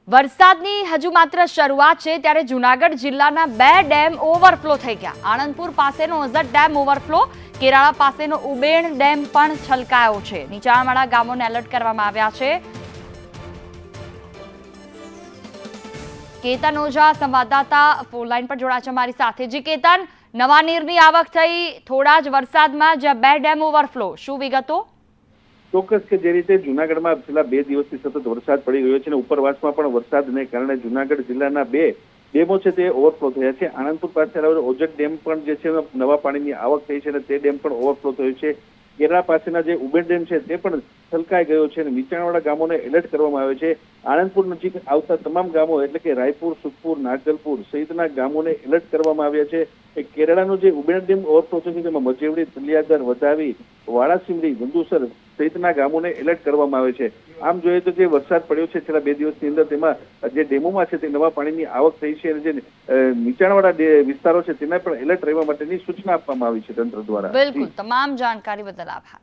વરસાદની હજુ માત્ર શરૂઆત છે ત્યારે જૂનાગઢ જિલ્લાના 2 ડેમ ઓવરફ્લો થઈ ગયા। આણંદપુર પાસેનો અઝત ડેમ ઓવરફ્લો, કેરાળા પાસેનો ઉબેણ ડેમ પણ છલકાયો છે। નીચાણવાળા ગામોને એલર્ટ કરવામાં આવ્યા છે। કેતન ઓઝા સંવાદદાતા ફોન લાઈન પર જોડાયા છે મારી સાથે। જી કેતન, નવા નીરની આવક થઈ થોડા જ વરસાદમાં, જ્યાં 2 ડેમ ઓવરફ્લો, શું વિગતો? ચોક્કસ કે જે રીતે જૂનાગઢમાં છેલ્લા 2 દિવસથી સતત વરસાદ પડી રહ્યો છે અને ઉપરવાસમાં પણ વરસાદને કારણે જૂનાગઢ જિલ્લાના 2 ડેમો છે તે ઓવરફ્લો થયા છે। આણંદપુર પાસે આવેલો ઓજત ડેમ પણ જે છે નવા પાણીની આવક થઈ છે અને તે ડેમ પણ ઓવરફ્લો થયો છે। કેરળા પાસેના જે ઉબેર ડેમ છે તે પણ છલકાઈ ગયો છે અને નીચાણવાળા ગામોને એલર્ટ કરવામાં આવે છે। આણંદપુર નજીક આવતા તમામ ગામો એટલે કે રાયપુર, સુખપુર, નાગલપુર સહિતના ગામોને એલર્ટ કરવામાં આવ્યા છે। કેરળાનો જે ઉબેર ડેમ ઓવરફ્લો થયો છે તેમાં મજેવડી, તલિયાદર, વધાવી, વાળાસીમડી, ગંદુસર સહિતના ગામોને એલર્ટ કરવામાં આવે છે। આમ જોઈએ તો જે વરસાદ પડ્યો છે છેલ્લા 2 દિવસની અંદર, તેમાં જે ડેમોમાં છે તે નવા પાણીની આવક થઈ છે અને જે નીચાણવાળા વિસ્તારો છે તેના પણ એલર્ટ રહેવા માટેની સૂચના આપવામાં આવી છે તંત્ર દ્વારા। બિલકુલ, તમામ જાણકારી બદલ આભાર।